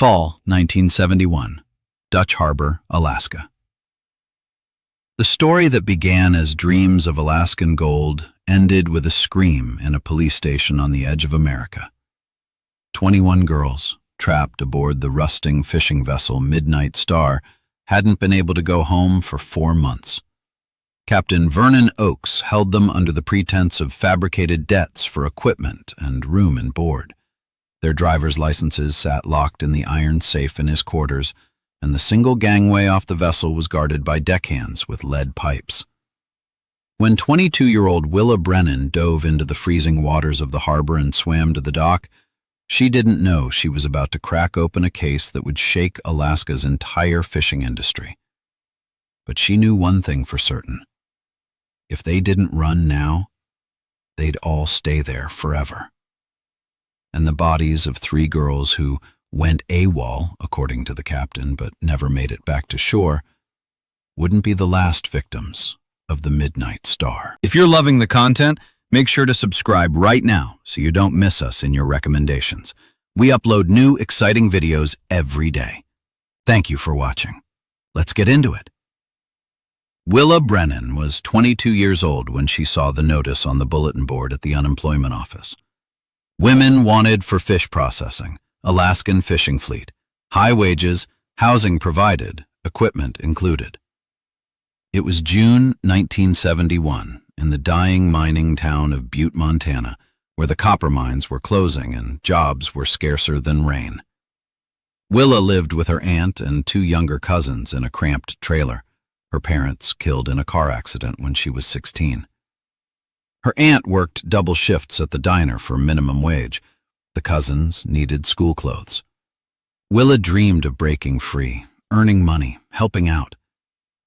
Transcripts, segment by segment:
Fall 1971, Dutch Harbor, Alaska. The story that began as dreams of Alaskan gold ended with a scream in a police station on the edge of America. 21 girls, trapped aboard the rusting fishing vessel Midnight Star, hadn't been able to go home for 4 months. Captain Vernon Oakes held them under the pretense of fabricated debts for equipment and room and board. Their driver's licenses sat locked in the iron safe in his quarters, and the single gangway off the vessel was guarded by deckhands with lead pipes. When 22-year-old Willa Brennan dove into the freezing waters of the harbor and swam to the dock, she didn't know she was about to crack open a case that would shake Alaska's entire fishing industry. But she knew one thing for certain. If they didn't run now, they'd all stay there forever. And the bodies of 3 girls who went AWOL, according to the captain, but never made it back to shore, wouldn't be the last victims of the Midnight Star. If you're loving the content, make sure to subscribe right now so you don't miss us in your recommendations. We upload new, exciting videos every day. Thank you for watching. Let's get into it. Willa Brennan was 22 years old when she saw the notice on the bulletin board at the unemployment office. Women wanted for fish processing, Alaskan fishing fleet, high wages, housing provided, equipment included. It was June 1971 in the dying mining town of Butte, Montana, where the copper mines were closing and jobs were scarcer than rain. Willa lived with her aunt and 2 younger cousins in a cramped trailer, her parents killed in a car accident when she was 16. Her aunt worked double shifts at the diner for minimum wage. The cousins needed school clothes. Willa dreamed of breaking free, earning money, helping out.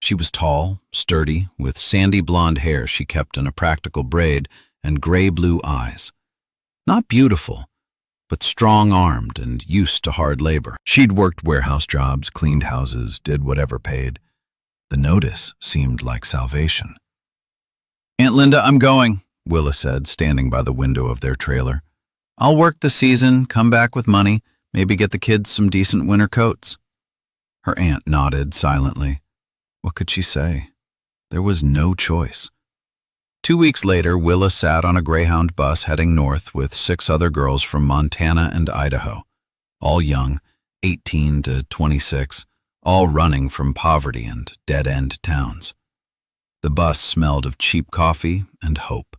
She was tall, sturdy, with sandy blonde hair she kept in a practical braid and gray-blue eyes. Not beautiful, but strong-armed and used to hard labor. She'd worked warehouse jobs, cleaned houses, did whatever paid. The notice seemed like salvation. "Aunt Linda, I'm going," Willa said, standing by the window of their trailer. "I'll work the season, come back with money, maybe get the kids some decent winter coats." Her aunt nodded silently. What could she say? There was no choice. 2 weeks later, Willa sat on a Greyhound bus heading north with 6 other girls from Montana and Idaho, all young, 18 to 26, all running from poverty and dead-end towns. The bus smelled of cheap coffee and hope.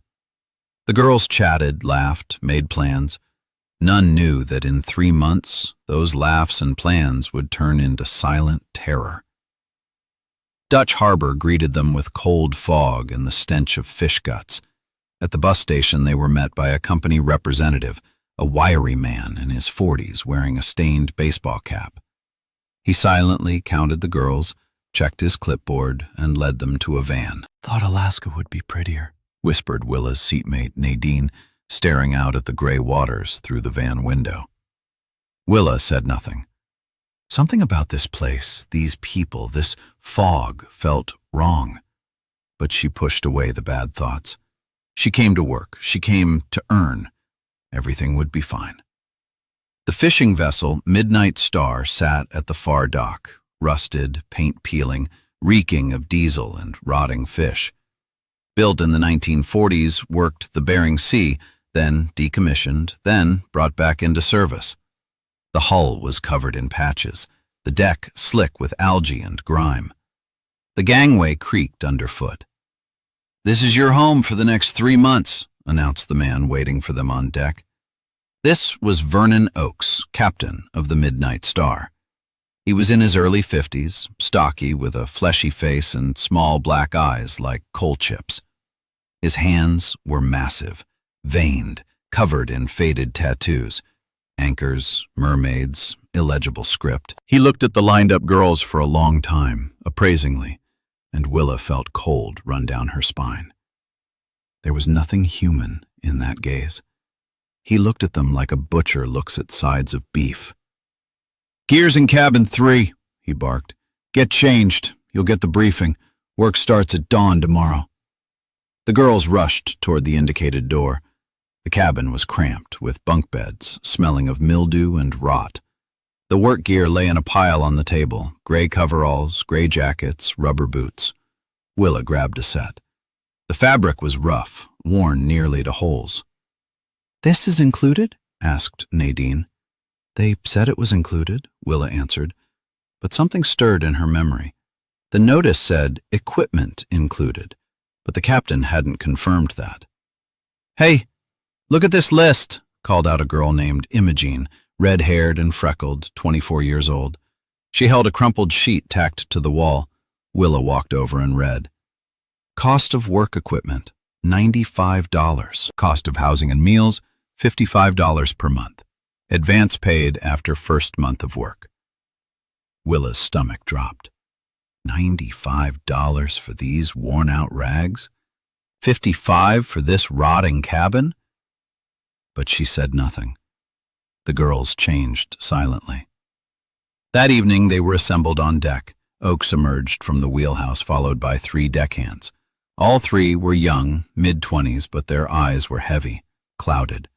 The girls chatted, laughed, made plans. None knew that in 3 months, those laughs and plans would turn into silent terror. Dutch Harbor greeted them with cold fog and the stench of fish guts. At the bus station, they were met by a company representative, a wiry man in his 40s wearing a stained baseball cap. He silently counted the girls, checked his clipboard, and led them to a van. "Thought Alaska would be prettier," whispered Willa's seatmate Nadine, staring out at the gray waters through the van window. Willa said nothing. Something about this place, these people, this fog felt wrong. But she pushed away the bad thoughts. She came to work. She came to earn. Everything would be fine. The fishing vessel Midnight Star sat at the far dock, rusted, paint peeling, reeking of diesel and rotting fish. Built in the 1940s, worked the Bering Sea, then decommissioned, then brought back into service. The hull was covered in patches, the deck slick with algae and grime. The gangway creaked underfoot. "This is your home for the next 3 months," announced the man waiting for them on deck. This was Vernon Oakes, captain of the Midnight Star. He was in his early 50s, stocky with a fleshy face and small black eyes like coal chips. His hands were massive, veined, covered in faded tattoos, anchors, mermaids, illegible script. He looked at the lined-up girls for a long time, appraisingly, and Willa felt cold run down her spine. There was nothing human in that gaze. He looked at them like a butcher looks at sides of beef. "Gears in cabin 3, he barked. "Get changed. You'll get the briefing. Work starts at dawn tomorrow." The girls rushed toward the indicated door. The cabin was cramped, with bunk beds, smelling of mildew and rot. The work gear lay in a pile on the table, gray coveralls, gray jackets, rubber boots. Willa grabbed a set. The fabric was rough, worn nearly to holes. "This is included?" asked Nadine. "They said it was included," Willa answered, but something stirred in her memory. The notice said equipment included, but the captain hadn't confirmed that. "Hey, look at this list," called out a girl named Imogene, red-haired and freckled, 24 years old. She held a crumpled sheet tacked to the wall. Willa walked over and read. Cost of work equipment, $95. Cost of housing and meals, $55 per month. Advance paid after first month of work. Willa's stomach dropped. $95 for these worn-out rags? $55 for this rotting cabin? But she said nothing. The girls changed silently. That evening they were assembled on deck. Oakes emerged from the wheelhouse, followed by 3 deckhands. All 3 were young, mid-20s, but their eyes were heavy, clouded.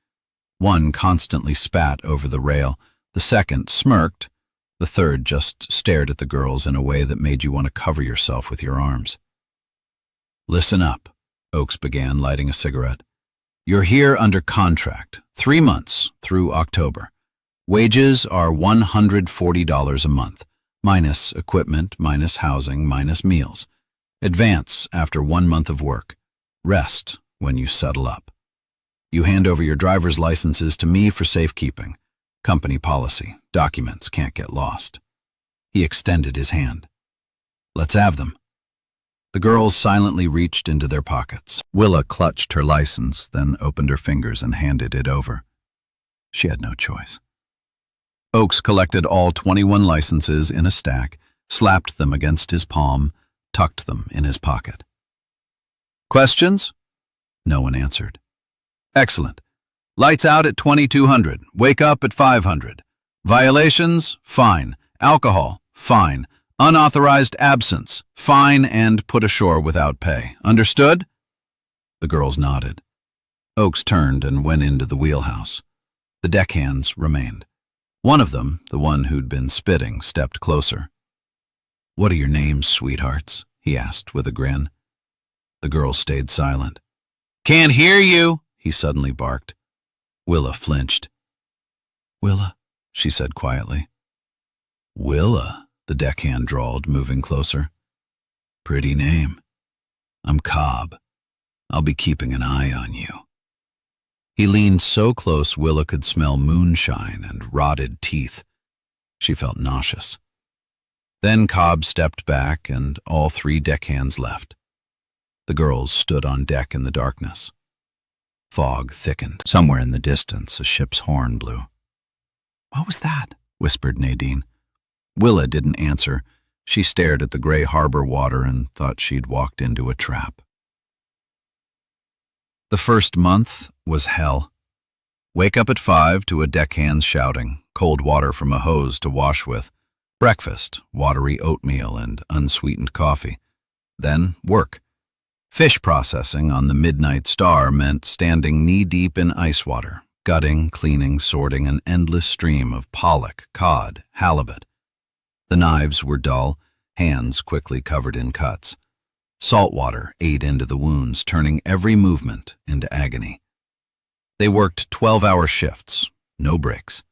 One constantly spat over the rail. The second smirked. The third just stared at the girls in a way that made you want to cover yourself with your arms. "Listen up," Oakes began, lighting a cigarette. "You're here under contract, 3 months through October. Wages are $140 a month, minus equipment, minus housing, minus meals. Advance after 1 month of work. Rest when you settle up. You hand over your driver's licenses to me for safekeeping. Company policy. Documents can't get lost." He extended his hand. "Let's have them." The girls silently reached into their pockets. Willa clutched her license, then opened her fingers and handed it over. She had no choice. Oakes collected all 21 licenses in a stack, slapped them against his palm, tucked them in his pocket. "Questions?" No one answered. "Excellent. Lights out at 2200. Wake up at 500. Violations? Fine. Alcohol? Fine. Unauthorized absence? Fine and put ashore without pay. Understood?" The girls nodded. Oakes turned and went into the wheelhouse. The deckhands remained. One of them, the one who'd been spitting, stepped closer. "What are your names, sweethearts?" he asked with a grin. The girls stayed silent. "Can't hear you," he suddenly barked. Willa flinched. "Willa," she said quietly. "Willa," the deckhand drawled, moving closer. "Pretty name. I'm Cobb. I'll be keeping an eye on you." He leaned so close Willa could smell moonshine and rotted teeth. She felt nauseous. Then Cobb stepped back and all 3 deckhands left. The girls stood on deck in the darkness. Fog thickened. Somewhere in the distance, a ship's horn blew. "What was that?" whispered Nadine. Willa didn't answer. She stared at the gray harbor water and thought she'd walked into a trap. The first month was hell. Wake up at 5 to a deckhand's shouting, cold water from a hose to wash with, breakfast, watery oatmeal and unsweetened coffee. Then work. Fish processing on the Midnight Star meant standing knee-deep in ice water, gutting, cleaning, sorting an endless stream of pollock, cod, halibut. The knives were dull, hands quickly covered in cuts. Salt water ate into the wounds, turning every movement into agony. They worked 12-hour shifts, no breaks.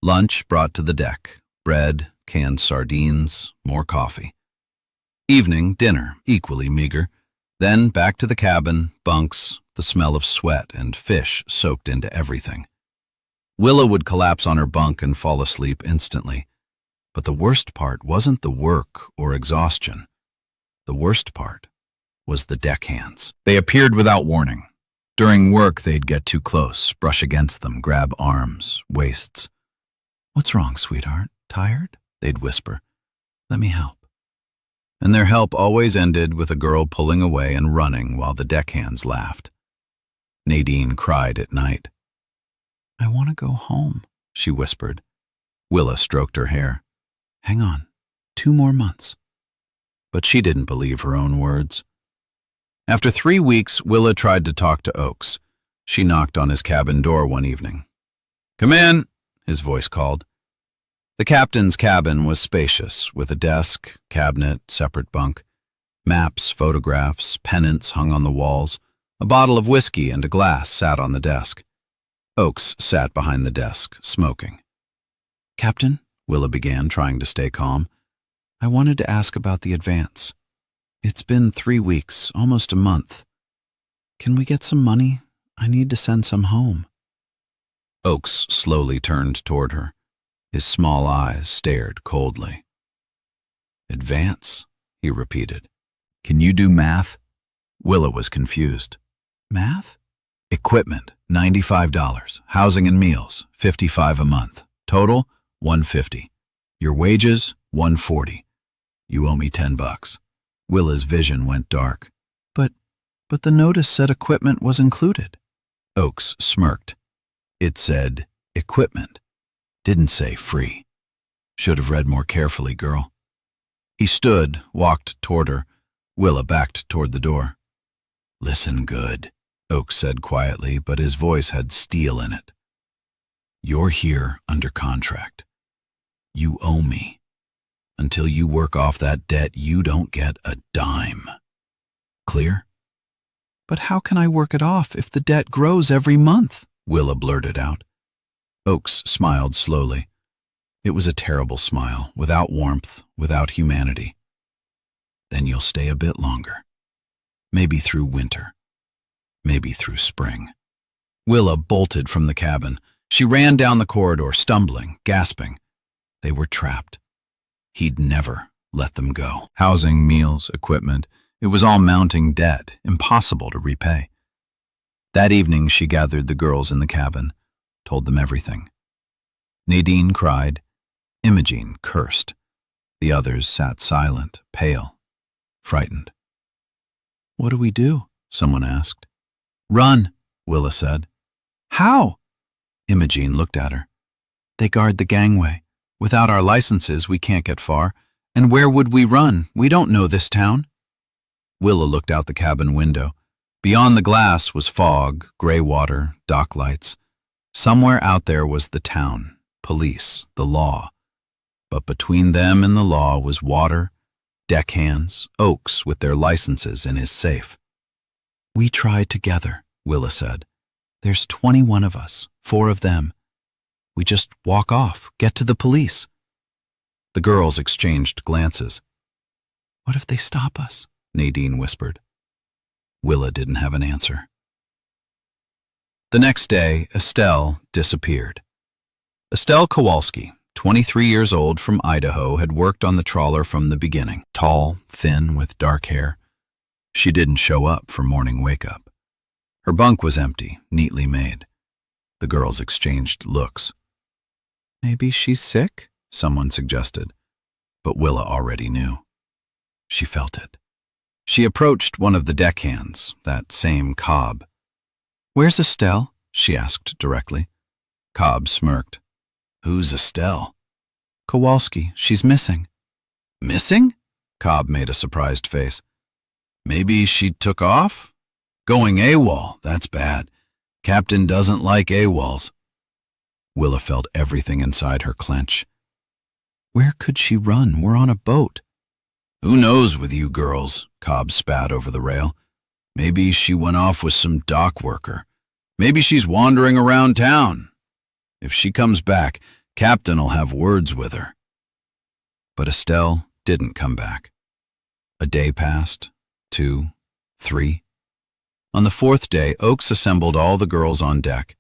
Lunch brought to the deck, bread, canned sardines, more coffee. Evening, dinner, equally meager. Then back to the cabin, bunks, the smell of sweat and fish soaked into everything. Willa would collapse on her bunk and fall asleep instantly. But the worst part wasn't the work or exhaustion. The worst part was the deckhands. They appeared without warning. During work, they'd get too close, brush against them, grab arms, waists. "What's wrong, sweetheart? Tired?" they'd whisper. "Let me help." And their help always ended with a girl pulling away and running while the deckhands laughed. Nadine cried at night. "I want to go home," she whispered. Willa stroked her hair. "Hang on, 2 more months." But she didn't believe her own words. After 3 weeks, Willa tried to talk to Oakes. She knocked on his cabin door one evening. "Come in," his voice called. The captain's cabin was spacious, with a desk, cabinet, separate bunk, maps, photographs, pennants hung on the walls. A bottle of whiskey and a glass sat on the desk. Oakes sat behind the desk, smoking. "Captain," Willa began, trying to stay calm, "I wanted to ask about the advance. It's been 3 weeks, almost a month. Can we get some money? I need to send some home." Oakes slowly turned toward her. His small eyes stared coldly. "Advance," he repeated. "Can you do math?" Willa was confused. "Math?" "Equipment, $95. Housing and meals, $55 a month. Total, $150. Your wages, $140. You owe me $10. Willa's vision went dark. But the notice said equipment was included." Oakes smirked. It said equipment. Didn't say free. Should have read more carefully, girl. He stood, walked toward her. Willa backed toward the door. "Listen good," Oakes said quietly, but his voice had steel in it. "You're here under contract. You owe me. Until you work off that debt, you don't get a dime. Clear?" "But how can I work it off if the debt grows every month?" Willa blurted out. Oakes smiled slowly. It was a terrible smile, without warmth, without humanity. "Then you'll stay a bit longer. Maybe through winter. Maybe through spring." Willa bolted from the cabin. She ran down the corridor, stumbling, gasping. They were trapped. He'd never let them go. Housing, meals, equipment. It was all mounting debt, impossible to repay. That evening she gathered the girls in the cabin, told them everything. Nadine cried. Imogene cursed. The others sat silent, pale, frightened. "What do we do?" someone asked. "Run," Willa said. "How?" Imogene looked at her. "They guard the gangway. Without our licenses, we can't get far. And where would we run? We don't know this town." Willa looked out the cabin window. Beyond the glass was fog, gray water, dock lights. Somewhere out there was the town, police, the law. But between them and the law was water, deckhands, Oakes with their licenses in his safe. "We try together," Willa said. "There's 21 of us, 4 of them. We just walk off, get to the police." The girls exchanged glances. "What if they stop us?" Nadine whispered. Willa didn't have an answer. The next day, Estelle disappeared. Estelle Kowalski, 23 years old from Idaho, had worked on the trawler from the beginning. Tall, thin, with dark hair. She didn't show up for morning wake-up. Her bunk was empty, neatly made. The girls exchanged looks. "Maybe she's sick?" someone suggested. But Willa already knew. She felt it. She approached one of the deckhands, that same Cobb. "Where's Estelle?" she asked directly. Cobb smirked. "Who's Estelle?" "Kowalski. She's missing." "Missing?" Cobb made a surprised face. "Maybe she took off? Going AWOL, that's bad. Captain doesn't like AWOLs." Willa felt everything inside her clench. "Where could she run? We're on a boat." "Who knows with you girls?" Cobb spat over the rail. "Maybe she went off with some dock worker. Maybe she's wandering around town. If she comes back, Captain'll have words with her." But Estelle didn't come back. A day passed, 2, 3. On the 4th day, Oakes assembled all the girls on deck.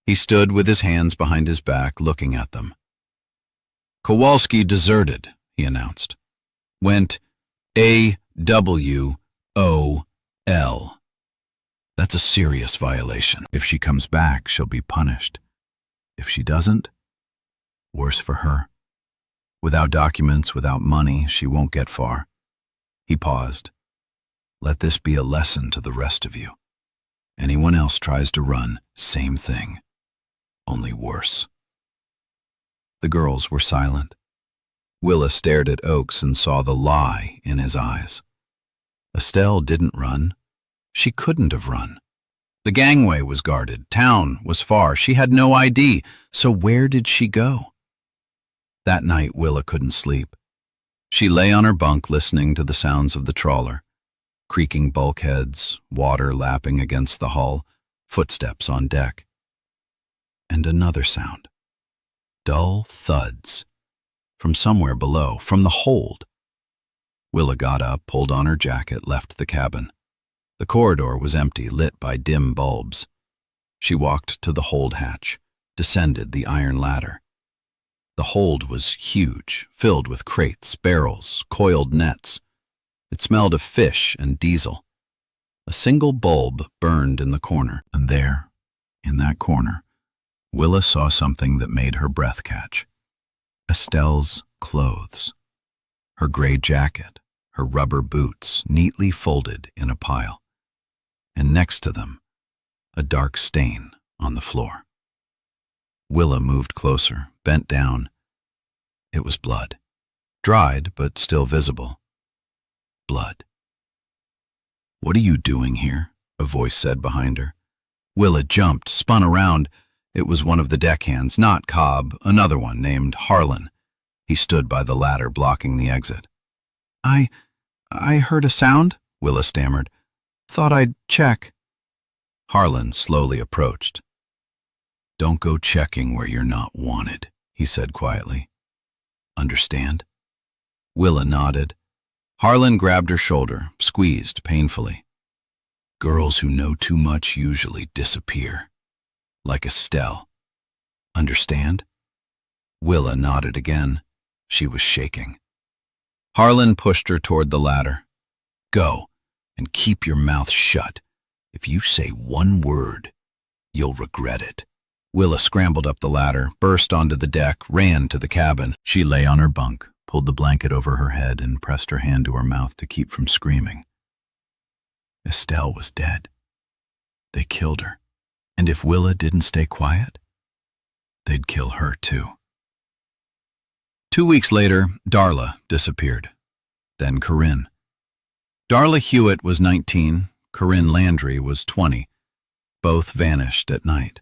He stood with his hands behind his back, looking at them. "Kowalski deserted," he announced. "Went AWOL. That's a serious violation. If she comes back, she'll be punished. If she doesn't, worse for her. Without documents, without money, she won't get far." He paused. "Let this be a lesson to the rest of you. Anyone else tries to run, same thing. Only worse." The girls were silent. Willa stared at Oakes and saw the lie in his eyes. Estelle didn't run. She couldn't have run. The gangway was guarded. Town was far. She had no ID. So where did she go? That night, Willa couldn't sleep. She lay on her bunk listening to the sounds of the trawler, creaking bulkheads, water lapping against the hull, footsteps on deck. And another sound. Dull thuds. From somewhere below, from the hold. Willa got up, pulled on her jacket, left the cabin. The corridor was empty, lit by dim bulbs. She walked to the hold hatch, descended the iron ladder. The hold was huge, filled with crates, barrels, coiled nets. It smelled of fish and diesel. A single bulb burned in the corner, and there, in that corner, Willa saw something that made her breath catch. Estelle's clothes. Her gray jacket, her rubber boots neatly folded in a pile. And next to them, a dark stain on the floor. Willa moved closer, bent down. It was blood. Dried, but still visible. Blood. "What are you doing here?" a voice said behind her. Willa jumped, spun around. It was one of the deckhands, not Cobb, another one named Harlan. He stood by the ladder, blocking the exit. I heard a sound," Willa stammered. "Thought I'd check." Harlan slowly approached. "Don't go checking where you're not wanted," he said quietly. "Understand?" Willa nodded. Harlan grabbed her shoulder, squeezed painfully. "Girls who know too much usually disappear. Like Estelle. Understand?" Willa nodded again. She was shaking. Harlan pushed her toward the ladder. "Go, and keep your mouth shut. If you say one word, you'll regret it." Willa scrambled up the ladder, burst onto the deck, ran to the cabin. She lay on her bunk, pulled the blanket over her head, and pressed her hand to her mouth to keep from screaming. Estelle was dead. They killed her. And if Willa didn't stay quiet, they'd kill her too. 2 weeks later, Darla disappeared. Then Corinne. Darla Hewitt was 19, Corinne Landry was 20. Both vanished at night.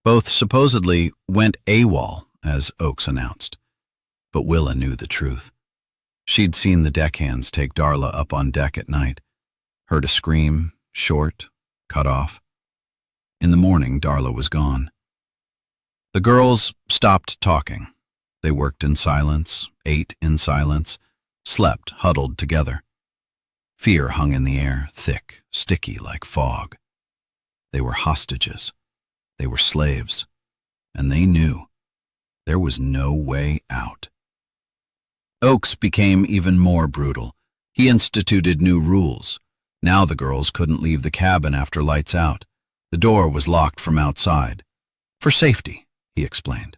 Both supposedly went AWOL, as Oakes announced. But Willa knew the truth. She'd seen the deckhands take Darla up on deck at night, heard a scream, short, cut off. In the morning, Darla was gone. The girls stopped talking. They worked in silence, ate in silence, slept huddled together. Fear hung in the air, thick, sticky like fog. They were hostages. They were slaves. And they knew there was no way out. Oakes became even more brutal. He instituted new rules. Now the girls couldn't leave the cabin after lights out. The door was locked from outside. For safety, he explained.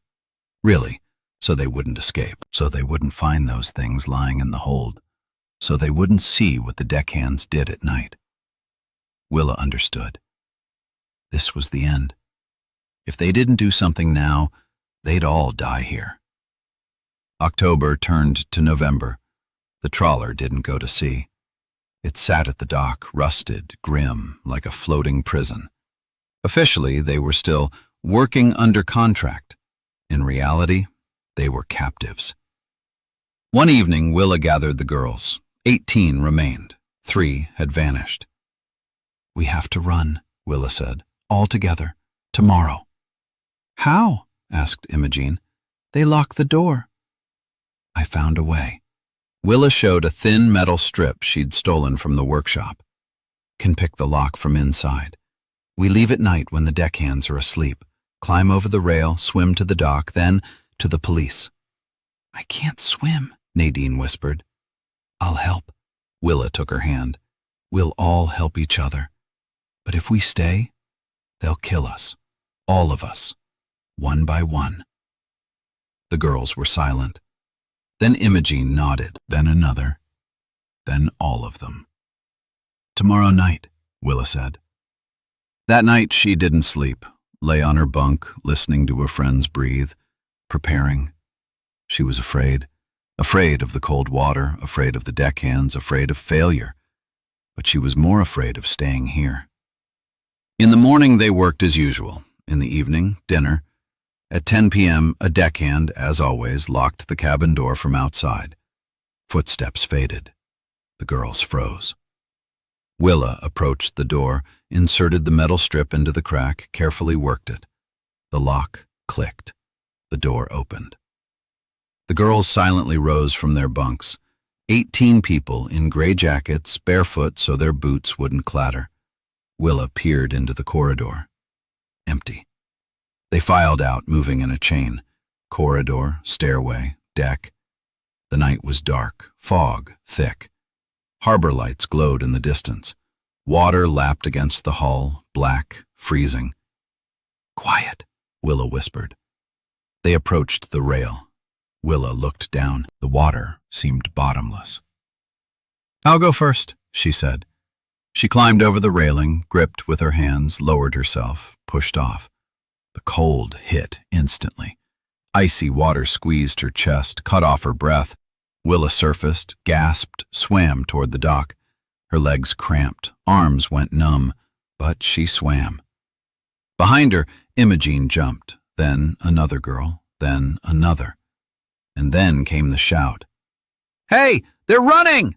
Really, so they wouldn't escape, so they wouldn't find those things lying in the hold, so they wouldn't see what the deckhands did at night. Willa understood. This was the end. If they didn't do something now, they'd all die here. October turned to November. The trawler didn't go to sea. It sat at the dock, rusted, grim, like a floating prison. Officially, they were still working under contract. In reality, they were captives. One evening, Willa gathered the girls. 18 remained. 3 had vanished. "We have to run," Willa said. "All together. Tomorrow." "How?" asked Imogene. "They locked the door." "I found a way." Willa showed a thin metal strip she'd stolen from the workshop. "Can pick the lock from inside. We leave at night when the deckhands are asleep. Climb over the rail, swim to the dock, then to the police." "I can't swim," Nadine whispered. "I'll help." Willa took her hand. "We'll all help each other. But if we stay, they'll kill us. All of us. One by one." The girls were silent. Then Imogene nodded, then another, then all of them. "Tomorrow night," Willa said. That night she didn't sleep, lay on her bunk, listening to her friends breathe, preparing. She was afraid of the cold water, afraid of the deckhands, afraid of failure. But she was more afraid of staying here. In the morning they worked as usual. In the evening, dinner. At 10 p.m., a deckhand, as always, locked the cabin door from outside. Footsteps faded. The girls froze. Willa approached the door, inserted the metal strip into the crack, carefully worked it. The lock clicked. The door opened. The girls silently rose from their bunks. 18 people in gray jackets, barefoot so their boots wouldn't clatter. Willa peered into the corridor. Empty. They filed out, moving in a chain. Corridor, stairway, deck. The night was dark, fog thick. Harbor lights glowed in the distance. Water lapped against the hull, black, freezing. "Quiet," Willa whispered. They approached the rail. Willa looked down. The water seemed bottomless. "I'll go first," she said. She climbed over the railing, gripped with her hands, lowered herself, pushed off. The cold hit instantly. Icy water squeezed her chest, cut off her breath. Willa surfaced, gasped, swam toward the dock. Her legs cramped, arms went numb, but she swam. Behind her, Imogene jumped, then another girl, then another. And then came the shout. "Hey, they're running!"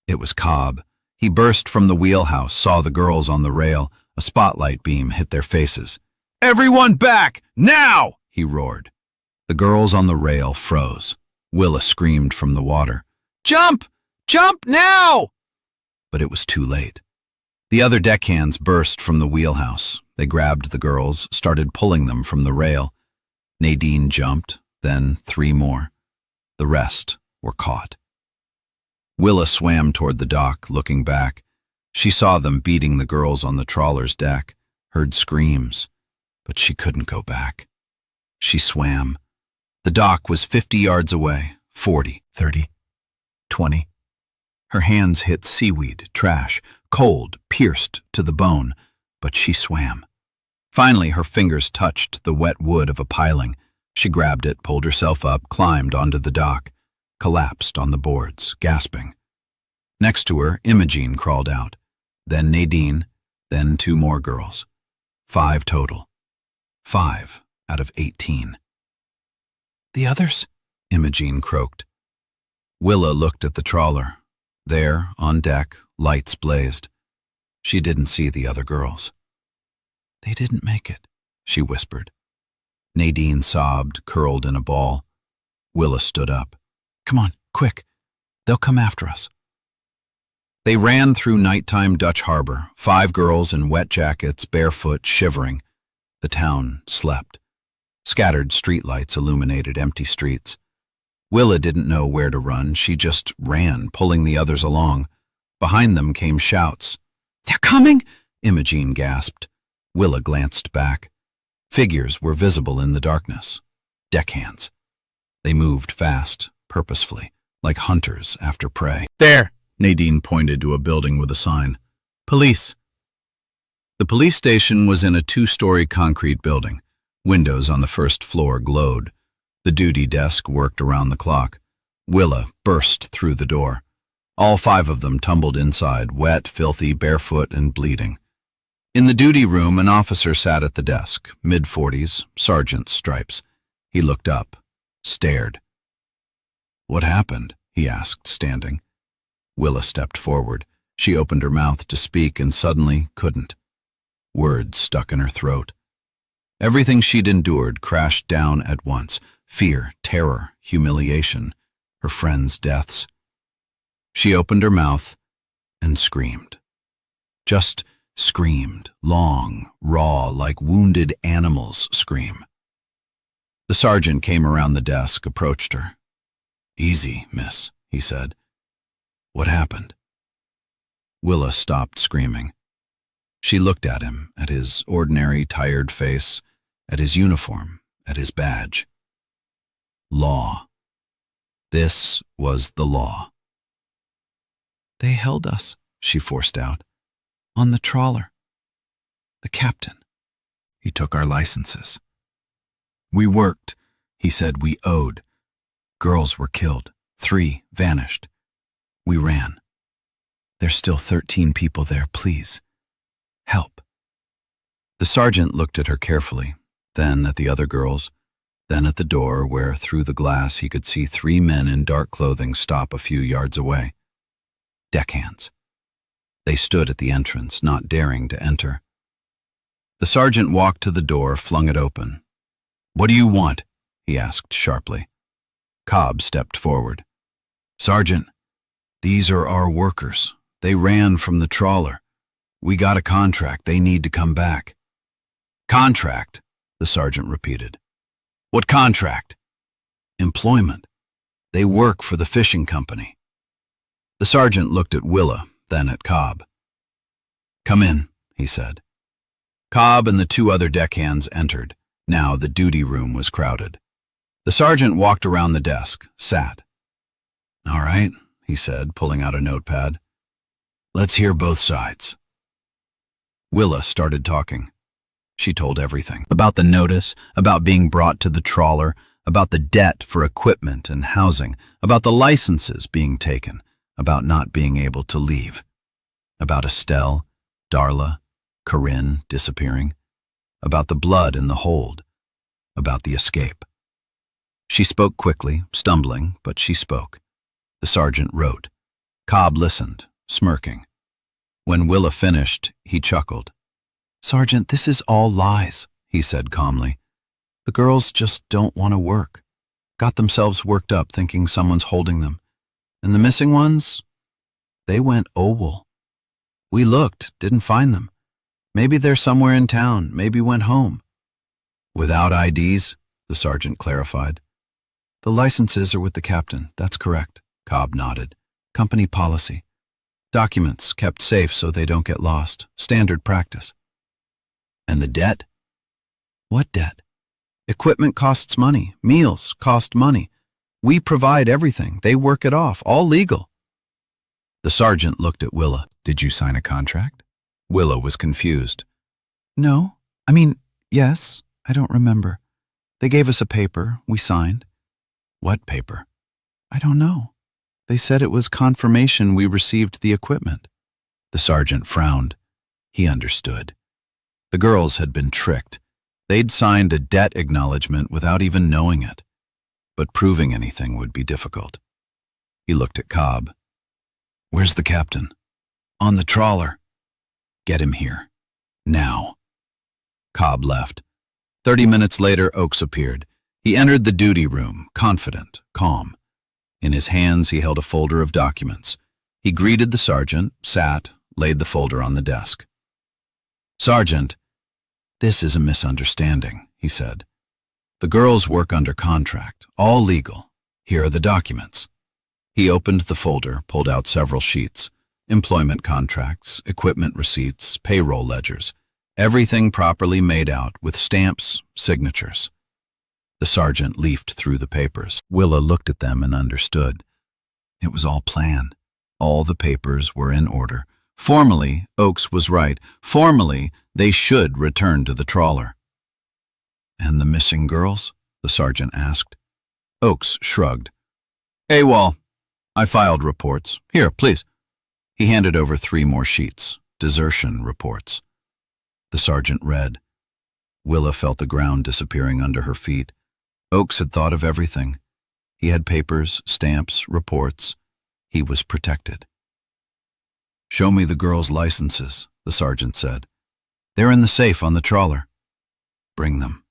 It was Cobb. He burst from the wheelhouse, saw the girls on the rail. A spotlight beam hit their faces. "Everyone back, now!" he roared. The girls on the rail froze. Willa screamed from the water. "Jump! Jump now!" But it was too late. The other deckhands burst from the wheelhouse. They grabbed the girls, started pulling them from the rail. Nadine jumped, then 3 more. The rest were caught. Willa swam toward the dock, looking back. She saw them beating the girls on the trawler's deck, heard screams, but she couldn't go back. She swam. The dock was 50 yards away, 40, 30, 20. Her hands hit seaweed, trash, cold, pierced to the bone, but she swam. Finally, her fingers touched the wet wood of a piling. She grabbed it, pulled herself up, climbed onto the dock, collapsed on the boards, gasping. Next to her, Imogene crawled out. Then Nadine, then 2 more girls. 5 total. 5 out of 18. "The others?" Imogene croaked. Willa looked at the trawler. There, on deck, lights blazed. She didn't see the other girls. "They didn't make it," she whispered. Nadine sobbed, curled in a ball. Willa stood up. "Come on, quick. They'll come after us." They ran through nighttime Dutch Harbor, 5 girls in wet jackets, barefoot, shivering. The town slept. Scattered streetlights illuminated empty streets. Willa didn't know where to run. She just ran, pulling the others along. Behind them came shouts. "They're coming!" Imogene gasped. Willa glanced back. Figures were visible in the darkness. Deckhands. They moved fast, purposefully, like hunters after prey. "There!" Nadine pointed to a building with a sign. "Police." The police station was in a 2-story concrete building. Windows on the first floor glowed. The duty desk worked around the clock. Willa burst through the door. All 5 of them tumbled inside, wet, filthy, barefoot, and bleeding. In the duty room, an officer sat at the desk, mid-40s, sergeant's stripes. He looked up, stared. "What happened?" he asked, standing. Willa stepped forward. She opened her mouth to speak and suddenly couldn't. Words stuck in her throat. Everything she'd endured crashed down at once. Fear, terror, humiliation, her friends' deaths. She opened her mouth and screamed. Just screamed, long, raw, like wounded animals scream. The sergeant came around the desk, approached her. "Easy, miss," he said. "What happened?" Willa stopped screaming. She looked at him, at his ordinary, tired face, at his uniform, at his badge. Law. This was the law. "They held us," she forced out, "on the trawler. The captain. He took our licenses. We worked," he said. "We owed. Girls were killed. 3 vanished. We ran. There's still 13 people there. Please, help." The sergeant looked at her carefully, then at the other girls. Then at the door, where through the glass he could see 3 men in dark clothing stop a few yards away. Deckhands. They stood at the entrance, not daring to enter. The sergeant walked to the door, flung it open. "What do you want?" he asked sharply. Cobb stepped forward. "Sergeant, these are our workers. They ran from the trawler. We got a contract. They need to come back." "Contract?" the sergeant repeated. "What contract?" "Employment. They work for the fishing company." The sergeant looked at Willa, then at Cobb. "Come in," he said. Cobb and the 2 other deckhands entered. Now the duty room was crowded. The sergeant walked around the desk, sat. "All right," he said, pulling out a notepad. "Let's hear both sides." Willa started talking. She told everything. About the notice, about being brought to the trawler, about the debt for equipment and housing, about the licenses being taken, about not being able to leave, about Estelle, Darla, Corinne disappearing, about the blood in the hold, about the escape. She spoke quickly, stumbling, but she spoke. The sergeant wrote. Cobb listened, smirking. When Willa finished, he chuckled. "Sergeant, this is all lies," he said calmly. "The girls just don't want to work. Got themselves worked up thinking someone's holding them. And the missing ones? They went OWL. We looked, didn't find them. Maybe they're somewhere in town, maybe went home." "Without IDs?" the sergeant clarified. "The licenses are with the captain, that's correct," Cobb nodded. "Company policy. Documents kept safe so they don't get lost. Standard practice." "And the debt?" "What debt? Equipment costs money. Meals cost money. We provide everything. They work it off. All legal." The sergeant looked at Willa. "Did you sign a contract?" Willa was confused. "No. Yes. I don't remember. They gave us a paper. We signed." "What paper?" "I don't know. They said it was confirmation we received the equipment." The sergeant frowned. He understood. The girls had been tricked. They'd signed a debt acknowledgement without even knowing it. But proving anything would be difficult. He looked at Cobb. "Where's the captain?" "On the trawler." "Get him here. Now." Cobb left. 30 minutes later, Oakes appeared. He entered the duty room, confident, calm. In his hands, he held a folder of documents. He greeted the sergeant, sat, laid the folder on the desk. "Sergeant, this is a misunderstanding," he said. "The girls work under contract, all legal. Here are the documents." He opened the folder, pulled out several sheets. Employment contracts, equipment receipts, payroll ledgers. Everything properly made out, with stamps, signatures. The sergeant leafed through the papers. Willa looked at them and understood. It was all planned. All the papers were in order. Formally, Oakes was right. Formally, they should return to the trawler. "And the missing girls?" the sergeant asked. Oakes shrugged. "AWOL. I filed reports. Here, please." He handed over 3 more sheets, desertion reports. The sergeant read. Willa felt the ground disappearing under her feet. Oakes had thought of everything. He had papers, stamps, reports. He was protected. "Show me the girls' licenses," the sergeant said. "They're in the safe on the trawler." "Bring them."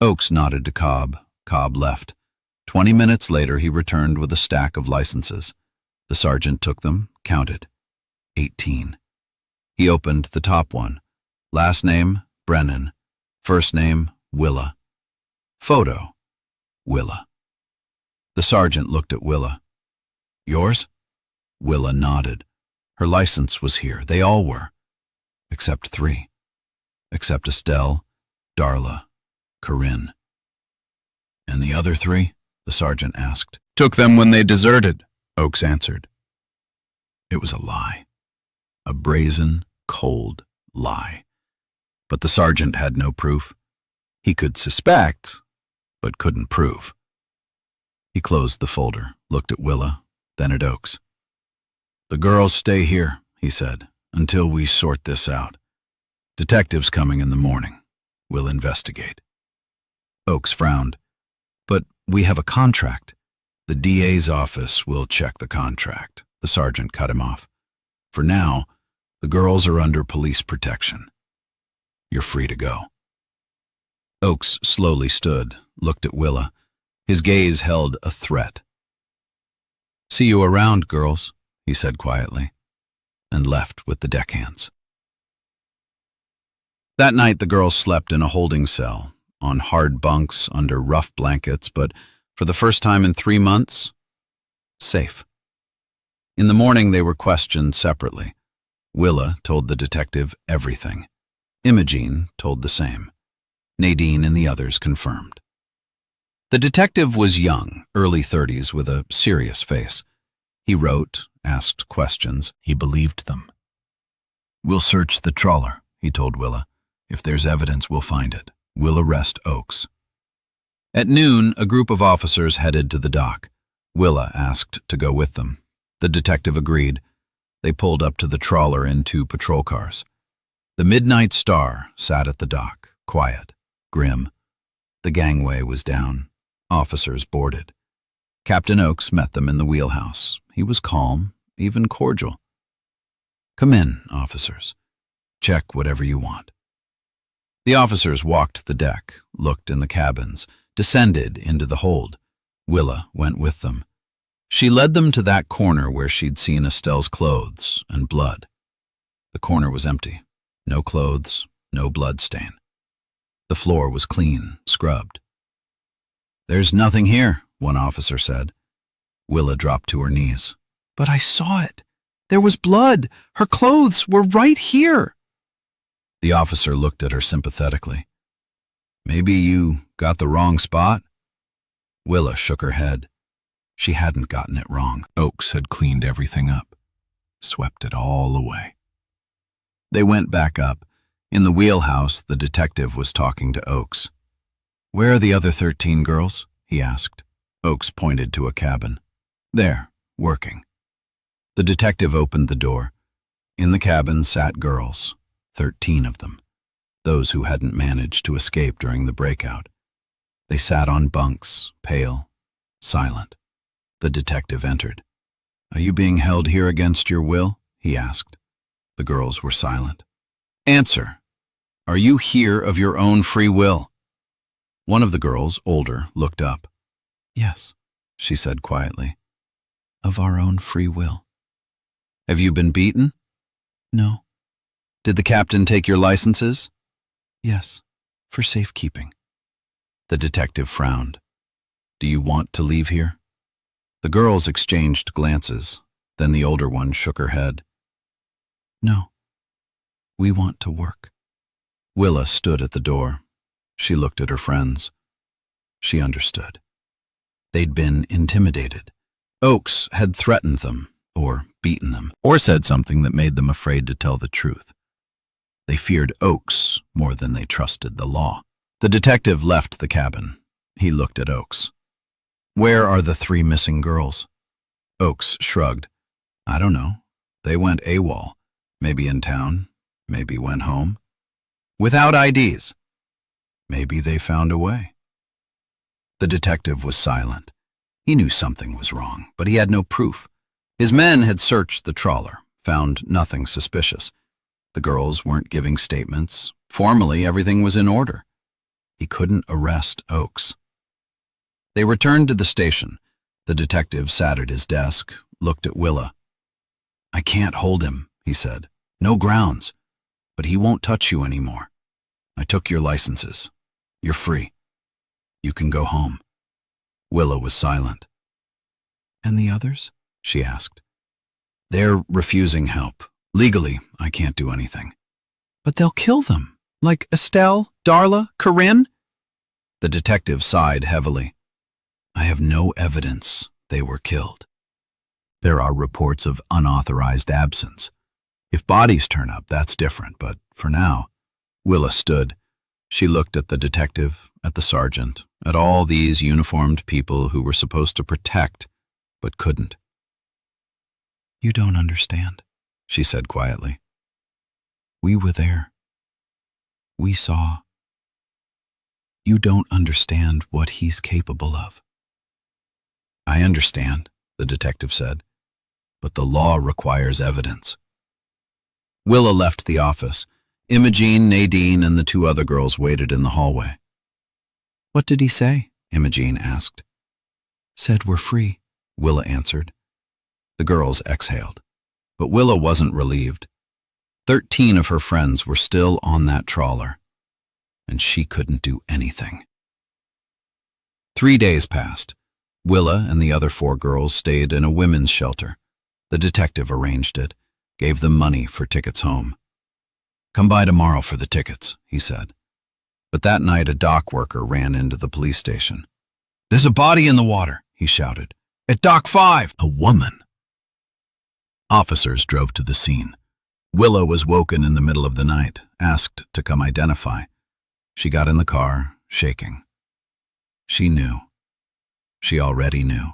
Oakes nodded to Cobb. Cobb left. 20 minutes later, he returned with a stack of licenses. The sergeant took them, counted. 18. He opened the top one. Last name, Brennan. First name, Willa. Photo, Willa. The sergeant looked at Willa. "Yours?" Willa nodded. Her license was here. They all were. Except 3. Except Estelle, Darla, Corinne. "And the other 3? The sergeant asked. "Took them when they deserted," Oakes answered. It was a lie. A brazen, cold lie. But the sergeant had no proof. He could suspect, but couldn't prove. He closed the folder, looked at Willa, then at Oakes. "The girls stay here," he said, "until we sort this out. Detectives coming in the morning. We'll investigate." Oakes frowned. But we have a contract. The DA's office will check the contract. The sergeant cut him off. For now, the girls are under police protection. You're free to go. Oakes slowly stood, looked at Willa. His gaze held a threat. See you around, girls, he said quietly, and left with the deckhands. That night the girls slept in a holding cell, on hard bunks under rough blankets, but for the first time in 3 months, safe. In the morning they were questioned separately. Willa told the detective everything. Imogene told the same. Nadine and the others confirmed. The detective was young, early 30s, with a serious face. He wrote, asked questions. He believed them. We'll search the trawler, he told Willa. If there's evidence, we'll find it. We'll arrest Oakes. At noon, a group of officers headed to the dock. Willa asked to go with them. The detective agreed. They pulled up to the trawler in 2 patrol cars. The Midnight Star sat at the dock, quiet, grim. The gangway was down. Officers boarded. Captain Oakes met them in the wheelhouse. He was calm, even cordial. Come in, officers. Check whatever you want. The officers walked the deck, looked in the cabins, descended into the hold. Willa went with them. She led them to that corner where she'd seen Estelle's clothes and blood. The corner was empty. No clothes, no blood stain. The floor was clean, scrubbed. There's nothing here, one officer said. Willa dropped to her knees. But I saw it. There was blood. Her clothes were right here. The officer looked at her sympathetically. Maybe you got the wrong spot? Willa shook her head. She hadn't gotten it wrong. Oakes had cleaned everything up, swept it all away. They went back up. In the wheelhouse, the detective was talking to Oakes. Where are the other 13 girls? He asked. Oakes pointed to a cabin. There, working. The detective opened the door. In the cabin sat girls, 13 of them, those who hadn't managed to escape during the breakout. They sat on bunks, pale, silent. The detective entered. Are you being held here against your will? He asked. The girls were silent. Answer. Are you here of your own free will? One of the girls, older, looked up. Yes, she said quietly. Of our own free will. Have you been beaten? No. Did the captain take your licenses? Yes, for safekeeping. The detective frowned. Do you want to leave here? The girls exchanged glances. Then the older one shook her head. No. We want to work. Willa stood at the door. She looked at her friends. She understood. They'd been intimidated. Oakes had threatened them, or beaten them, or said something that made them afraid to tell the truth. They feared Oakes more than they trusted the law. The detective left the cabin. He looked at Oakes. Where are the 3 missing girls? Oakes shrugged. I don't know. They went AWOL. Maybe in town. Maybe went home. Without IDs. Maybe they found a way. The detective was silent. He knew something was wrong, but he had no proof. His men had searched the trawler, found nothing suspicious. The girls weren't giving statements. Formally, everything was in order. He couldn't arrest Oakes. They returned to the station. The detective sat at his desk, looked at Willa. I can't hold him, he said. No grounds. But he won't touch you anymore. I took your licenses. You're free. You can go home. Willa was silent. And the others? She asked. They're refusing help. Legally, I can't do anything. But they'll kill them. Like Estelle, Darla, Corinne? The detective sighed heavily. I have no evidence they were killed. There are reports of unauthorized absence. If bodies turn up, that's different, but for now. Willa stood. She looked at the detective, at the sergeant, at all these uniformed people who were supposed to protect, but couldn't. You don't understand, she said quietly. We were there. We saw. You don't understand what he's capable of. I understand, the detective said, but the law requires evidence. Willa left the office. Imogene, Nadine, and the two other girls waited in the hallway. What did he say? Imogene asked. Said we're free, Willa answered. The girls exhaled, but Willa wasn't relieved. 13 of her friends were still on that trawler, and she couldn't do anything. 3 days passed. Willa and the other 4 girls stayed in a women's shelter. The detective arranged it, gave them money for tickets home. Come by tomorrow for the tickets, he said. But that night a dock worker ran into the police station. There's a body in the water, he shouted. At Dock 5, a woman. Officers drove to the scene. Willa was woken in the middle of the night, asked to come identify. She got in the car, shaking. She knew. She already knew.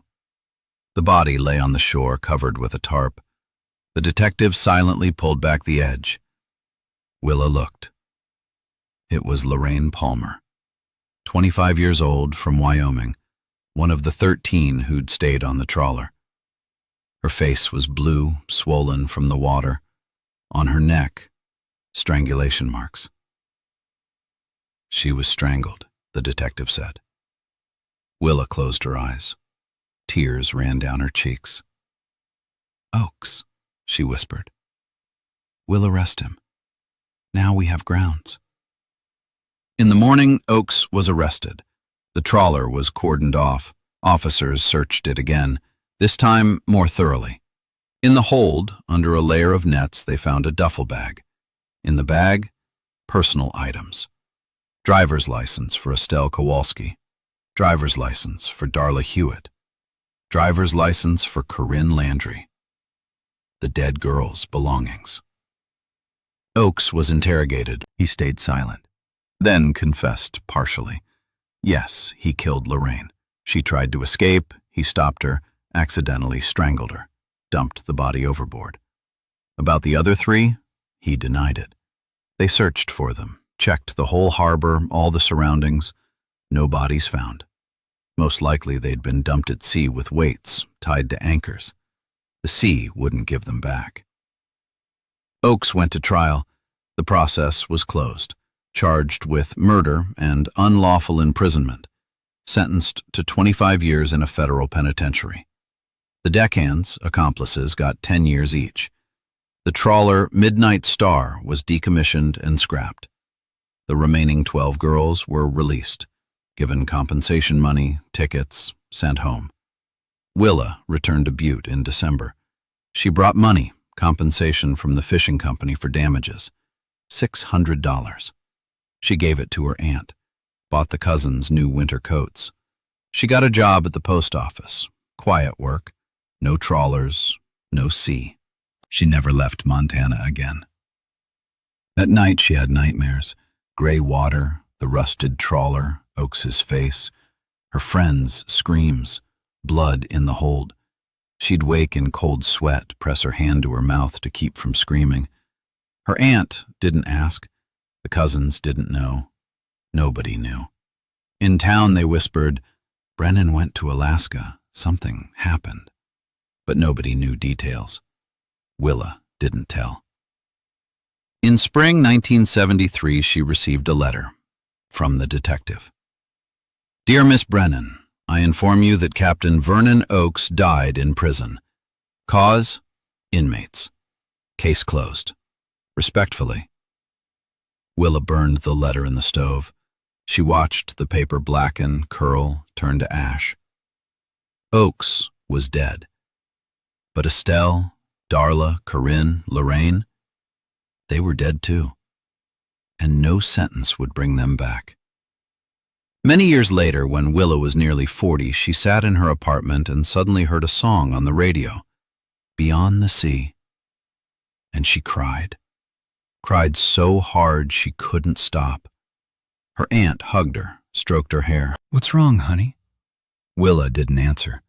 The body lay on the shore, covered with a tarp. The detective silently pulled back the edge. Willa looked. It was Lorraine Palmer, 25 years old, from Wyoming, one of the 13 who'd stayed on the trawler. Her face was blue, swollen from the water. On her neck, strangulation marks. She was strangled, the detective said. Willa closed her eyes. Tears ran down her cheeks. Oaks, she whispered. We'll arrest him. Now we have grounds. In the morning, Oaks was arrested. The trawler was cordoned off. Officers searched it again, this time more thoroughly. In the hold, under a layer of nets, they found a duffel bag. In the bag, personal items. Driver's license for Estelle Kowalski. Driver's license for Darla Hewitt. Driver's license for Corinne Landry. The dead girl's belongings. Oaks was interrogated. He stayed silent, then confessed partially. Yes, he killed Lorraine. She tried to escape. He stopped her, accidentally strangled her, dumped the body overboard. About the other 3, he denied it. They searched for them, checked the whole harbor, all the surroundings. No bodies found. Most likely they'd been dumped at sea with weights tied to anchors. The sea wouldn't give them back. Oaks went to trial. The process was closed. Charged with murder and unlawful imprisonment. Sentenced to 25 years in a federal penitentiary. The deckhands, accomplices, got 10 years each. The trawler Midnight Star was decommissioned and scrapped. The remaining 12 girls were released, given compensation money, tickets, sent home. Willa returned to Butte in December. She brought money, compensation from the fishing company for damages, $600. She gave it to her aunt, bought the cousins new winter coats. She got a job at the post office, quiet work, no trawlers, no sea. She never left Montana again. At night she had nightmares, gray water, the rusted trawler, Oaks's face, her friends' screams, blood in the hold. She'd wake in cold sweat, press her hand to her mouth to keep from screaming. Her aunt didn't ask. The cousins didn't know. Nobody knew. In town they whispered, Brennan went to Alaska. Something happened. But nobody knew details. Willa didn't tell. In spring 1973, she received a letter from the detective. Dear Miss Brennan, I inform you that Captain Vernon Oaks died in prison. Cause? Inmates. Case closed. Respectfully. Willa burned the letter in the stove. She watched the paper blacken, curl, turn to ash. Oaks was dead. But Estelle, Darla, Corinne, Lorraine, they were dead too. And no sentence would bring them back. Many years later, when Willa was nearly 40, she sat in her apartment and suddenly heard a song on the radio, Beyond the Sea. And she cried. Cried so hard she couldn't stop. Her aunt hugged her, stroked her hair. What's wrong, honey? Willa didn't answer.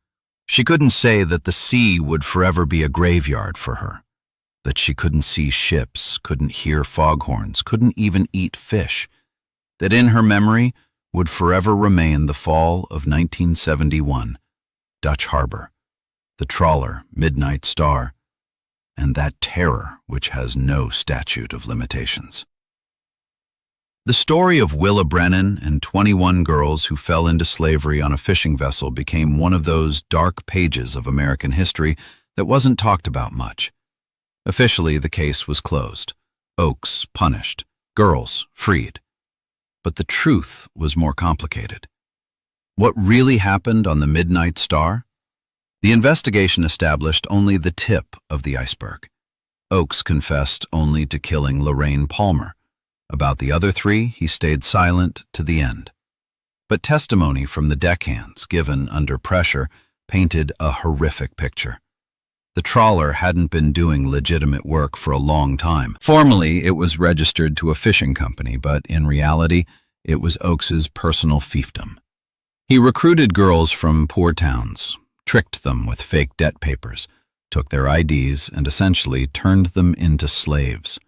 She couldn't say that the sea would forever be a graveyard for her, that she couldn't see ships, couldn't hear foghorns, couldn't even eat fish, that in her memory, would forever remain the fall of 1971, Dutch Harbor, the trawler Midnight Star, and that terror which has no statute of limitations. The story of Willa Brennan and 21 girls who fell into slavery on a fishing vessel became one of those dark pages of American history that wasn't talked about much. Officially, the case was closed. Oaks punished, girls freed. But the truth was more complicated. What really happened on the Midnight Star? The investigation established only the tip of the iceberg. Oaks confessed only to killing Lorraine Palmer. About the other three, he stayed silent to the end. But testimony from the deckhands, given under pressure, painted a horrific picture. The trawler hadn't been doing legitimate work for a long time. Formally, it was registered to a fishing company, but in reality, it was Oaks's personal fiefdom. He recruited girls from poor towns, tricked them with fake debt papers, took their IDs, and essentially turned them into slaves.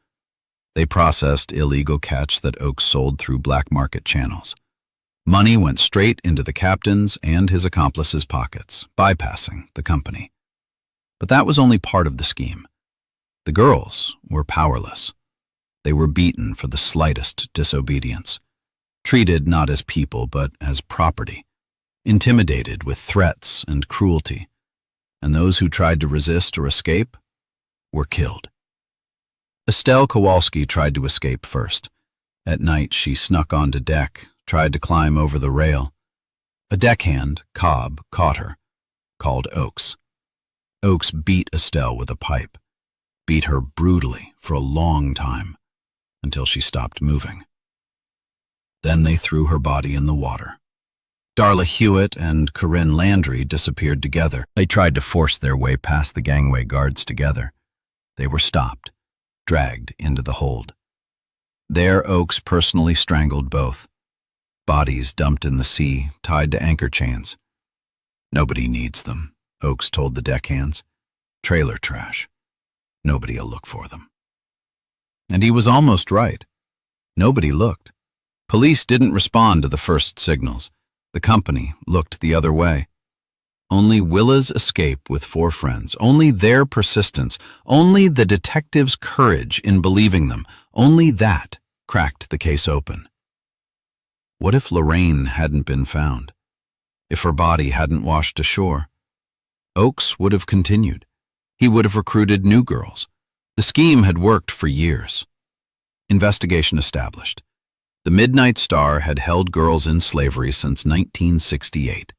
They processed illegal catch that Oaks sold through black market channels. Money went straight into the captain's and his accomplices' pockets, bypassing the company. But that was only part of the scheme. The girls were powerless. They were beaten for the slightest disobedience, treated not as people but as property, intimidated with threats and cruelty, and those who tried to resist or escape were killed. Estelle Kowalski tried to escape first. At night, she snuck onto deck, tried to climb over the rail. A deckhand, Cobb, caught her, called Oaks. Oaks beat Estelle with a pipe, beat her brutally for a long time, until she stopped moving. Then they threw her body in the water. Darla Hewitt and Corinne Landry disappeared together. They tried to force their way past the gangway guards together. They were stopped, dragged into the hold. There, Oaks personally strangled both. Bodies dumped in the sea, tied to anchor chains. Nobody needs them, Oaks told the deckhands. Trailer trash. Nobody'll look for them. And he was almost right. Nobody looked. Police didn't respond to the first signals. The company looked the other way. Only Willa's escape with 4 friends, only their persistence, only the detectives' courage in believing them, only that cracked the case open. What if Lorraine hadn't been found? If her body hadn't washed ashore? Oaks would have continued. He would have recruited new girls. The scheme had worked for years. Investigation established. The Midnight Star had held girls in slavery since 1968.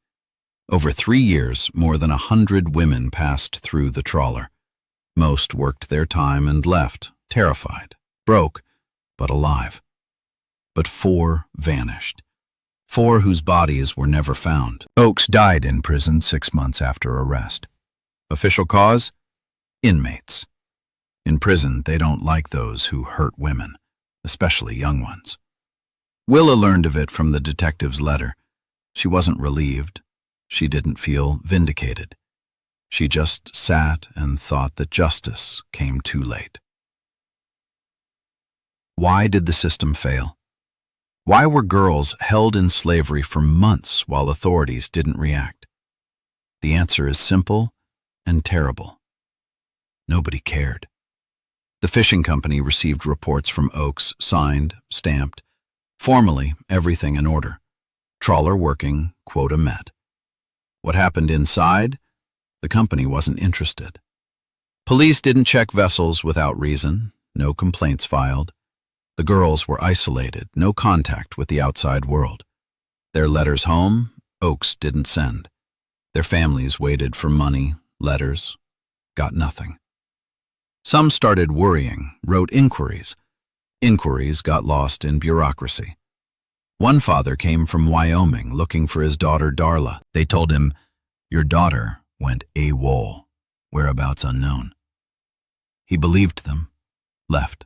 Over 3 years, more than 100 women passed through the trawler. Most worked their time and left, terrified, broke, but alive. But 4 vanished. 4 whose bodies were never found. Oaks died in prison 6 months after arrest. Official cause? Inmates. In prison, they don't like those who hurt women, especially young ones. Willa learned of it from the detective's letter. She wasn't relieved. She didn't feel vindicated. She just sat and thought that justice came too late. Why did the system fail? Why were girls held in slavery for months while authorities didn't react? The answer is simple and terrible. Nobody cared. The fishing company received reports from Oaks, signed, stamped. Formally, everything in order. Trawler working, quota met. What happened inside? The company wasn't interested. Police didn't check vessels without reason, no complaints filed. The girls were isolated, no contact with the outside world. Their letters home, Oaks didn't send. Their families waited for money, letters, got nothing. Some started worrying, wrote inquiries. Inquiries got lost in bureaucracy. One father came from Wyoming looking for his daughter Darla. They told him, "Your daughter went AWOL, whereabouts unknown." He believed them, left.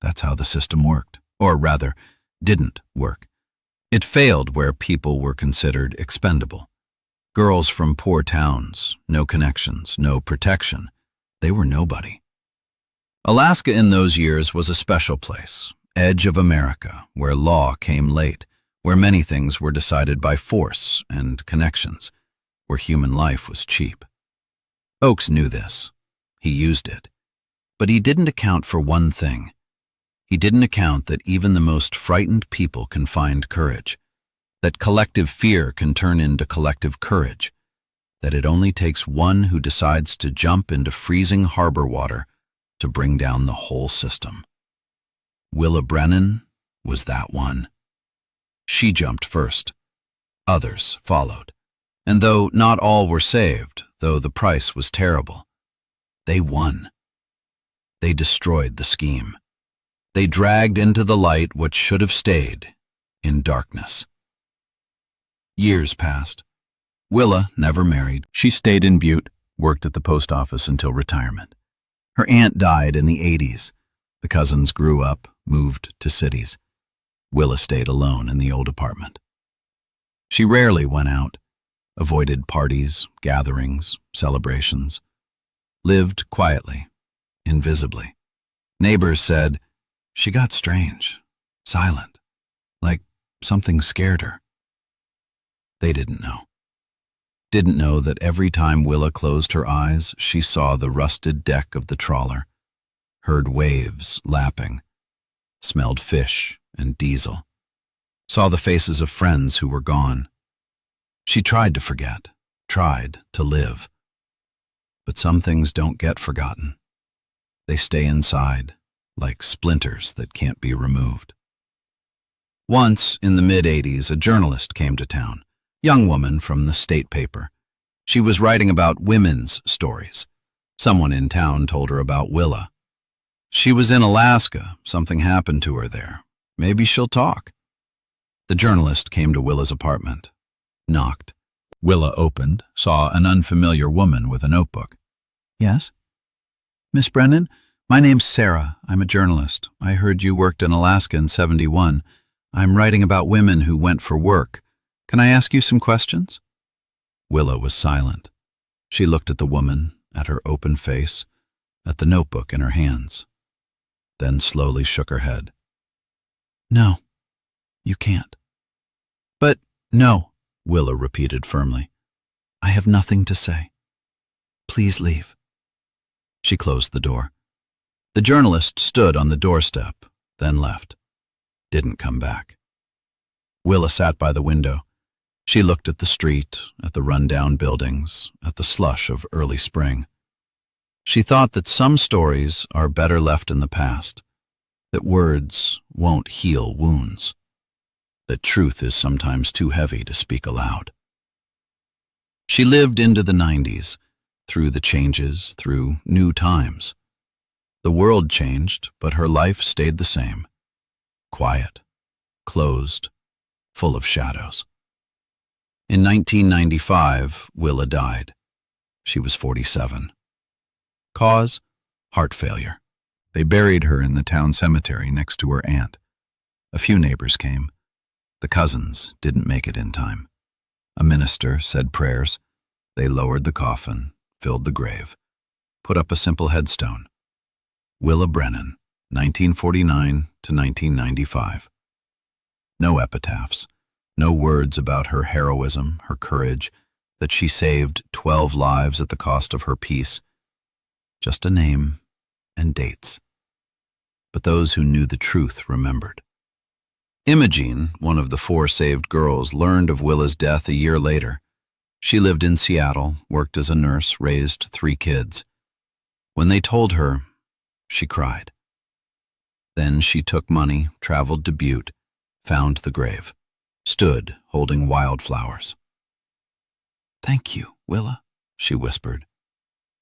That's how the system worked, or rather, didn't work. It failed where people were considered expendable. Girls from poor towns, no connections, no protection. They were nobody. Alaska in those years was a special place, edge of America, where law came late, where many things were decided by force and connections, where human life was cheap. Oakes knew this. He used it. But he didn't account for one thing. He didn't account that even the most frightened people can find courage, that collective fear can turn into collective courage, that it only takes one who decides to jump into freezing harbor water to bring down the whole system. Willa Brennan was that one. She jumped first. Others followed. And though not all were saved, though the price was terrible, they won. They destroyed the scheme. They dragged into the light what should have stayed in darkness. Years passed. Willa never married. She stayed in Butte, worked at the post office until retirement. Her aunt died in the 80s. The cousins grew up, moved to cities. Willa stayed alone in the old apartment. She rarely went out, avoided parties, gatherings, celebrations, lived quietly, invisibly. Neighbors said she got strange, silent, like something scared her. They didn't know. Didn't know that every time Willa closed her eyes, she saw the rusted deck of the trawler, heard waves lapping, smelled fish and diesel, saw the faces of friends who were gone. She tried to forget, tried to live. But some things don't get forgotten. They stay inside, like splinters that can't be removed. Once, in the mid-'80s, a journalist came to town, young woman from the state paper. She was writing about women's stories. Someone in town told her about Willa. She was in Alaska. Something happened to her there. Maybe she'll talk. The journalist came to Willa's apartment, knocked. Willa opened, saw an unfamiliar woman with a notebook. Yes? Miss Brennan, my name's Sarah. I'm a journalist. I heard you worked in Alaska in '71. I'm writing about women who went for work. Can I ask you some questions? Willa was silent. She looked at the woman, at her open face, at the notebook in her hands, then slowly shook her head. No, you can't. But no, Willa repeated firmly. I have nothing to say. Please leave. She closed the door. The journalist stood on the doorstep, then left. Didn't come back. Willa sat by the window. She looked at the street, at the run-down buildings, at the slush of early spring. She thought that some stories are better left in the past, that words won't heal wounds, that truth is sometimes too heavy to speak aloud. She lived into the '90s, through the changes, through new times. The world changed, but her life stayed the same. Quiet, closed, full of shadows. In 1995, Willa died. She was 47. Cause? Heart failure. They buried her in the town cemetery next to her aunt. A few neighbors came. The cousins didn't make it in time. A minister said prayers. They lowered the coffin, filled the grave, put up a simple headstone. Willa Brennan, 1949 to 1995. No epitaphs. No words about her heroism, her courage, that she saved 12 lives at the cost of her peace. Just a name and dates. But those who knew the truth remembered. Imogene, one of the 4 saved girls, learned of Willa's death a year later. She lived in Seattle, worked as a nurse, raised 3 kids. When they told her, she cried. Then she took money, traveled to Butte, found the grave. Stood holding wildflowers. Thank you, Willa, she whispered.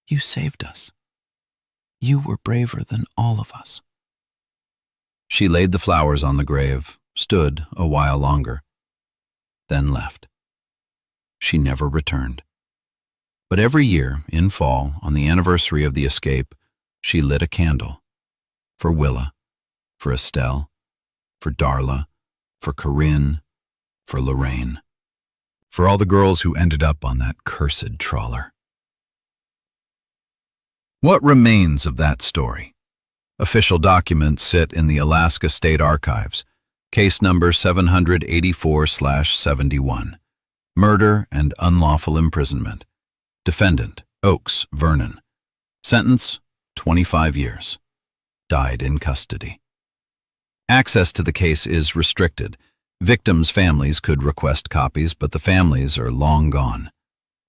You saved us. You were braver than all of us. She laid the flowers on the grave, stood a while longer, then left. She never returned. But every year, in fall, on the anniversary of the escape, she lit a candle. For Willa, for Estelle, for Darla, for Corinne, for Lorraine, for all the girls who ended up on that cursed trawler. What remains of that story? Official documents sit in the Alaska State Archives. Case number 784/71. Murder and unlawful imprisonment. Defendant, Oakes Vernon. Sentence, 25 years. Died in custody. Access to the case is restricted. Victims' families could request copies, but the families are long gone.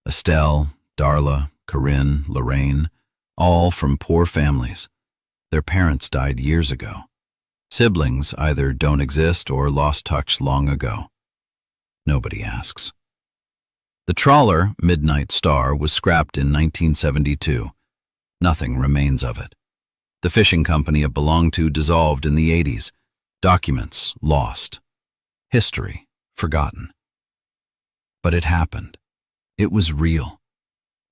Estelle, Darla, Corinne, Lorraine, all from poor families. Their parents died years ago. Siblings either don't exist or lost touch long ago. Nobody asks. The Trawler, Midnight Star, was scrapped in 1972. Nothing remains of it. The fishing company it belonged to dissolved in the 80s. Documents lost. History forgotten. But it happened. It was real.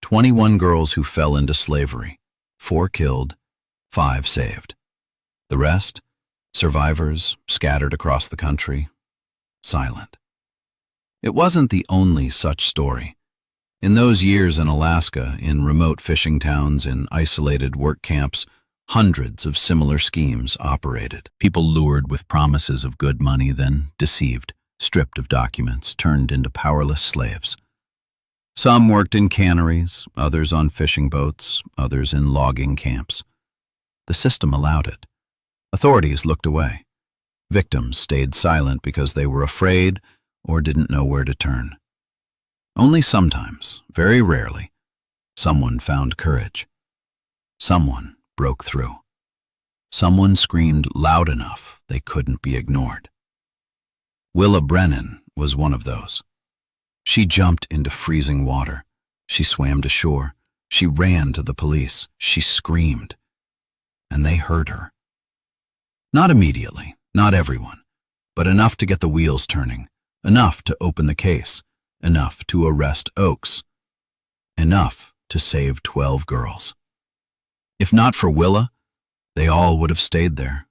21 girls who fell into slavery. 4 killed, 5 saved. The rest, survivors scattered across the country, silent. It wasn't the only such story. In those years in Alaska, in remote fishing towns, in isolated work camps, hundreds of similar schemes operated. People lured with promises of good money, then deceived, stripped of documents, turned into powerless slaves. Some worked in canneries, others on fishing boats, others in logging camps. The system allowed it. Authorities looked away. Victims stayed silent because they were afraid or didn't know where to turn. Only sometimes, very rarely, someone found courage. Someone broke through. Someone screamed loud enough they couldn't be ignored. Willa Brennan was one of those. She jumped into freezing water. She swam to shore. She ran to the police. She screamed. And they heard her. Not immediately, not everyone, but enough to get the wheels turning, enough to open the case, enough to arrest Oakes, enough to save 12 girls. If not for Willa, they all would have stayed there,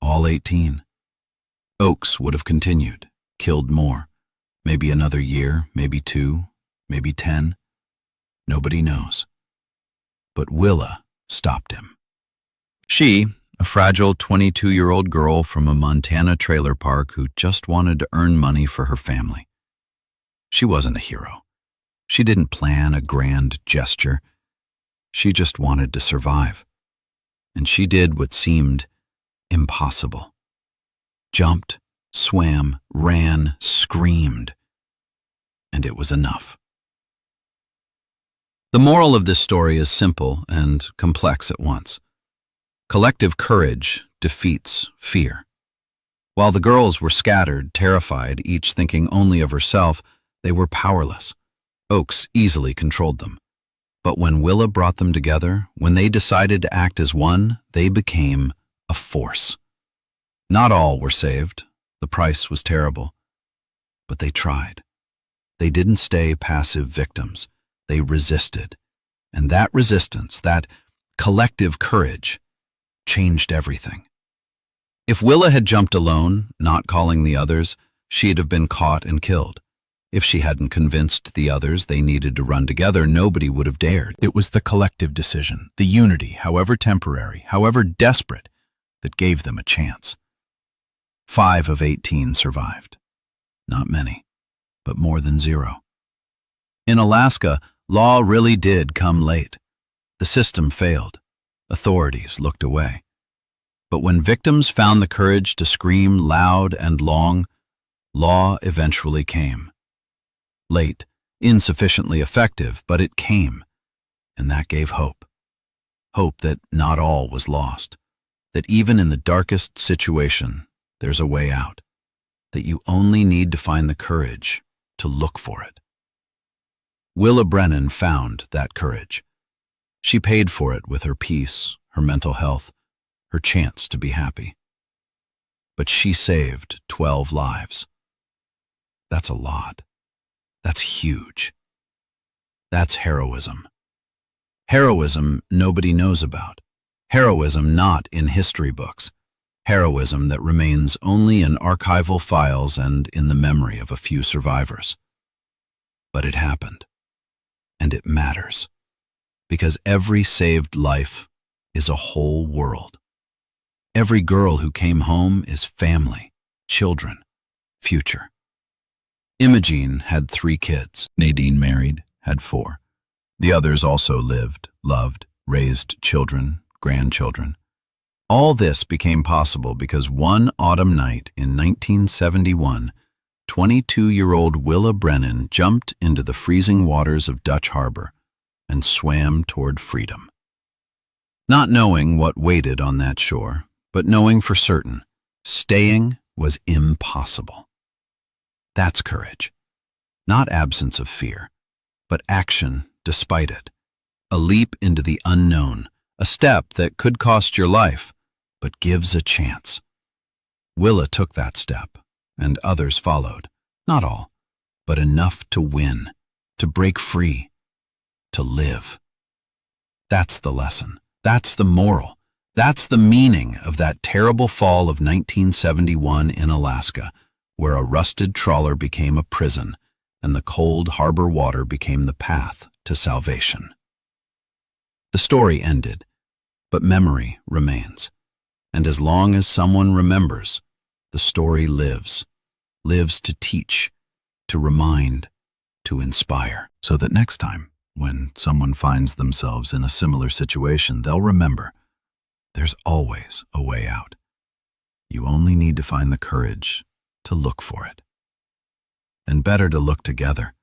all 18. Oakes would have continued, killed more, maybe another year, maybe 2, maybe 10. Nobody knows. But Willa stopped him. She, a fragile 22-year-old girl from a Montana trailer park who just wanted to earn money for her family. She wasn't a hero. She didn't plan a grand gesture. She just wanted to survive. And she did what seemed impossible. Jumped, swam, ran, screamed. And it was enough. The moral of this story is simple and complex at once. Collective courage defeats fear. While the girls were scattered, terrified, each thinking only of herself, they were powerless. Oakes easily controlled them. But when Willa brought them together, when they decided to act as one, they became a force. Not all were saved. The price was terrible. But they tried. They didn't stay passive victims. They resisted. And that resistance, that collective courage, changed everything. If Willa had jumped alone, not calling the others, she'd have been caught and killed. If she hadn't convinced the others they needed to run together, nobody would have dared. It was the collective decision, the unity, however temporary, however desperate, that gave them a chance. 5 of 18 survived. Not many, but more than 0. In Alaska, law really did come late. The system failed. Authorities looked away. But when victims found the courage to scream loud and long, law eventually came. Late, insufficiently effective, but it came, and that gave hope. Hope that not all was lost, that even in the darkest situation, there's a way out, that you only need to find the courage to look for it. Willa Brennan found that courage. She paid for it with her peace, her mental health, her chance to be happy. But she saved 12 lives. That's a lot. That's huge. That's heroism. Heroism nobody knows about. Heroism not in history books. Heroism that remains only in archival files and in the memory of a few survivors. But it happened. And it matters. Because every saved life is a whole world. Every girl who came home is family, children, future. Imogene had 3 kids. Nadine married, had 4. The others also lived, loved, raised children, grandchildren. All this became possible because one autumn night in 1971, 22-year-old Willa Brennan jumped into the freezing waters of Dutch Harbor and swam toward freedom. Not knowing what waited on that shore, but knowing for certain, staying was impossible. That's courage. Not absence of fear, but action despite it. A leap into the unknown, a step that could cost your life, but gives a chance. Willa took that step, and others followed. Not all, but enough to win, to break free, to live. That's the lesson. That's the moral. That's the meaning of that terrible fall of 1971 in Alaska, where a rusted trawler became a prison and the cold harbor water became the path to salvation. The story ended, but memory remains. And as long as someone remembers, the story lives to teach, to remind, to inspire, so that next time, when someone finds themselves in a similar situation, they'll remember there's always a way out. You only need to find the courage to look for it. And better to look together,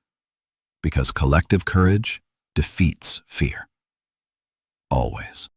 because collective courage defeats fear. Always.